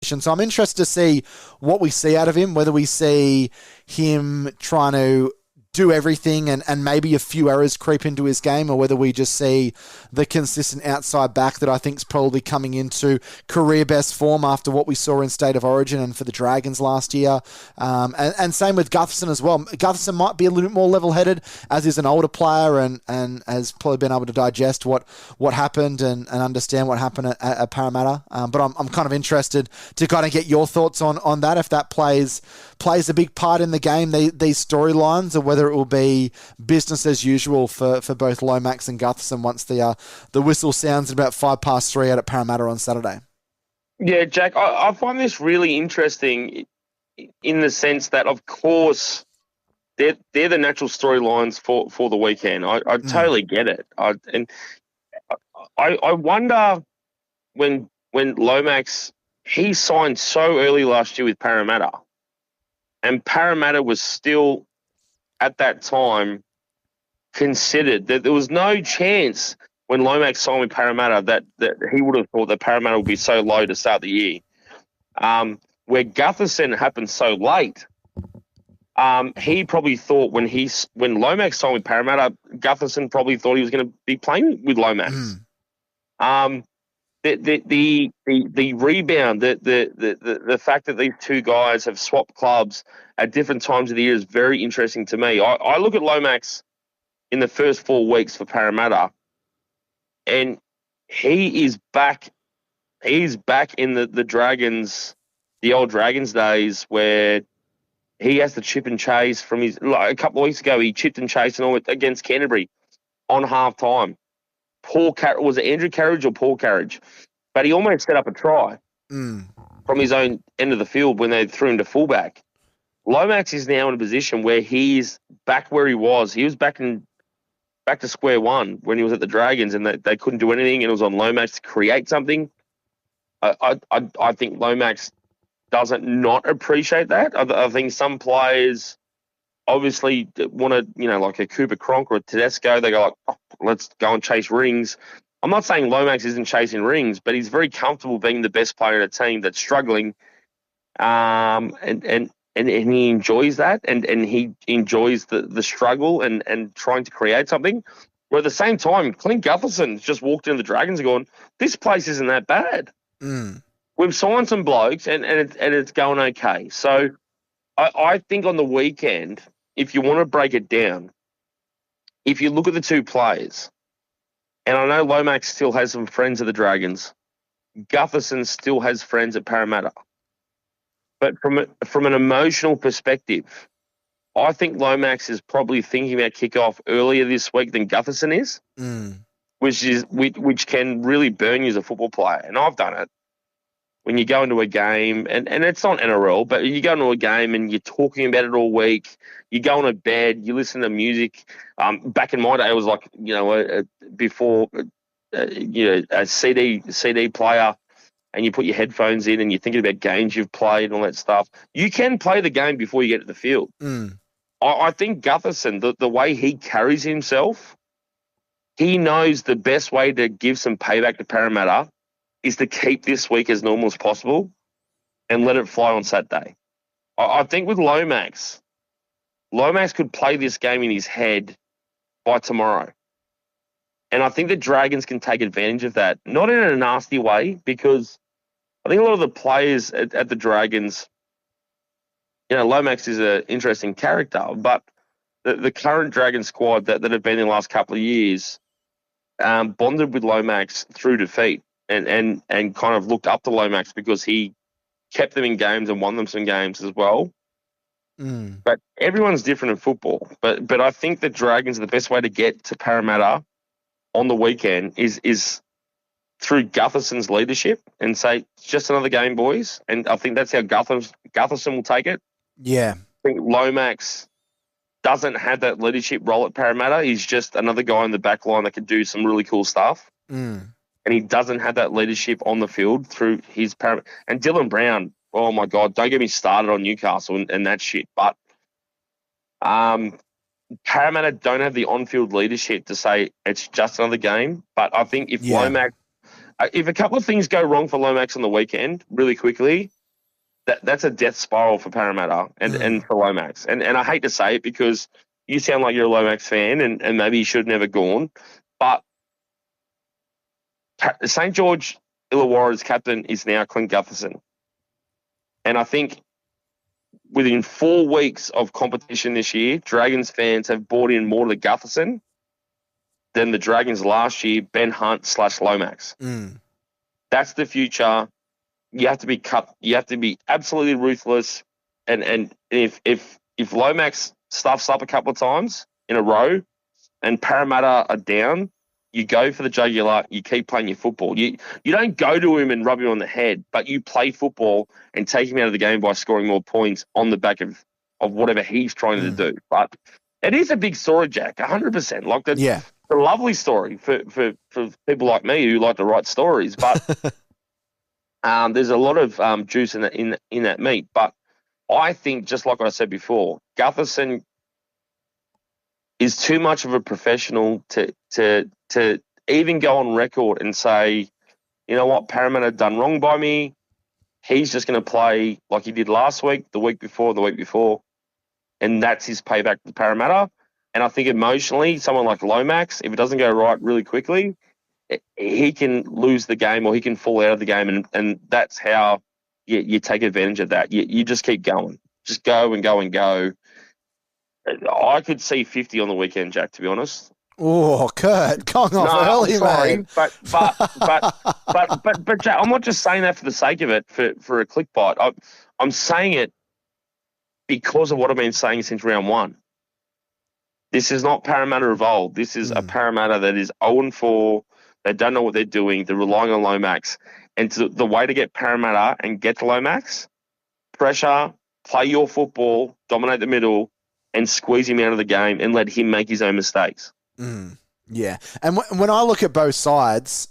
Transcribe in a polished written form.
So I'm interested to see what we see out of him, whether we see him trying to do everything and maybe a few errors creep into his game, or whether we just see the consistent outside back that I think is probably coming into career best form after what we saw in State of Origin and for the Dragons last year. And same with Gutherson as well. Gutherson might be a little bit more level-headed as he's an older player and has probably been able to digest what happened and understand what happened at Parramatta. But I'm kind of interested to kind of get your thoughts on that, if that plays a big part in the game, these storylines, or whether it will be business as usual for both Lomax and Gutherson once the whistle sounds at about 3:05 out at Parramatta on Saturday. Yeah, Jack, I find this really interesting in the sense that, of course, they're the natural storylines for the weekend. I totally get it. I wonder when Lomax, he signed so early last year with Parramatta, and Parramatta was still at that time considered that there was no chance when Lomax signed with Parramatta that he would have thought that Parramatta would be so low to start the year. Where Gutherson happened so late, he probably thought when Lomax signed with Parramatta, Gutherson probably thought he was going to be playing with Lomax. The rebound, the fact that these two guys have swapped clubs at different times of the year is very interesting to me. I look at Lomax in the first 4 weeks for Parramatta, and he is back. He's back in the Dragons, the old Dragons days, where he has to chip and chase from his. Like a couple of weeks ago, he chipped and chased and all against Canterbury on half time. Was it Andrew Carriage or Paul Carriage? But he almost set up a try from his own end of the field when they threw him to fullback. Lomax is now in a position where he's back where he was. He was back to square one when he was at the Dragons, and they couldn't do anything, and it was on Lomax to create something. I think Lomax doesn't not appreciate that. I think some players obviously want to, like a Cooper Cronk or a Tedesco, they go like, oh, let's go and chase rings. I'm not saying Lomax isn't chasing rings, but he's very comfortable being the best player in a team that's struggling, and he enjoys that, and he enjoys the struggle and trying to create something. Where at the same time, Clint Gutherson just walked into the Dragons and gone, this place isn't that bad. We've signed some blokes, and it's going okay. So I think on the weekend, if you want to break it down, if you look at the two players, and I know Lomax still has some friends at the Dragons, Gutherson still has friends at Parramatta. But from an emotional perspective, I think Lomax is probably thinking about kickoff earlier this week than Gutherson is, which can really burn you as a football player. And I've done it. When you go into a game, and it's not NRL, but you go into a game and you're talking about it all week, you go to bed, you listen to music. Back in my day, it was like, before, a CD player, and you put your headphones in and you're thinking about games you've played and all that stuff. You can play the game before you get to the field. I think Gutherson, the way he carries himself, he knows the best way to give some payback to Parramatta is to keep this week as normal as possible and let it fly on Saturday. I think with Lomax could play this game in his head by tomorrow. And I think the Dragons can take advantage of that, not in a nasty way, because I think a lot of the players at the Dragons, Lomax is an interesting character, but the current Dragon squad that have been in the last couple of years bonded with Lomax through defeat. And kind of looked up to Lomax because he kept them in games and won them some games as well. But everyone's different in football. But I think the Dragons, the best way to get to Parramatta on the weekend is through Gutherson's leadership and say, it's just another game, boys. And I think that's how Gutherson will take it. Yeah. I think Lomax doesn't have that leadership role at Parramatta. He's just another guy in the back line that can do some really cool stuff. And he doesn't have that leadership on the field through his Parramatta. And Dylan Brown, oh my God, don't get me started on Newcastle and that shit. But Parramatta don't have the on-field leadership to say it's just another game. But I think if Lomax if a couple of things go wrong for Lomax on the weekend, really quickly, that's a death spiral for Parramatta and for Lomax. And I hate to say it because you sound like you're a Lomax fan and maybe you should have never gone. But St. George Illawarra's captain is now Clint Gutherson. And I think within 4 weeks of competition this year, Dragons fans have bought in more to Gutherson than the Dragons last year, Ben Hunt / Lomax. That's the future. You have to be cut. You have to be absolutely ruthless. And if Lomax stuffs up a couple of times in a row and Parramatta are down, you go for the jugular. You keep playing your football. You don't go to him and rub him on the head, but you play football and take him out of the game by scoring more points on the back of whatever he's trying to do. But it is a big story, Jack, 100%. Like that's a lovely story for people like me who like to write stories. But there's a lot of juice in that meat. But I think, just like I said before, Gutherson is too much of a professional to even go on record and say, you know what, Parramatta done wrong by me. He's just going to play like he did last week, the week before, and that's his payback to Parramatta. And I think emotionally, someone like Lomax, if it doesn't go right really quickly, he can lose the game or he can fall out of the game, and that's how you take advantage of that. You just keep going. Just go and go and go. I could see 50 on the weekend, Jack, to be honest. Oh, Kurt, going off early, mate. But Jack, I'm not just saying that for the sake of it, for a clickbait. I'm saying it because of what I've been saying since round one. This is not Parramatta of old. This is a Parramatta that is 0-4. They don't know what they're doing. They're relying on Lomax. And the way to get Parramatta and get to Lomax, pressure, play your football, dominate the middle, and squeeze him out of the game and let him make his own mistakes. Yeah. And when I look at both sides,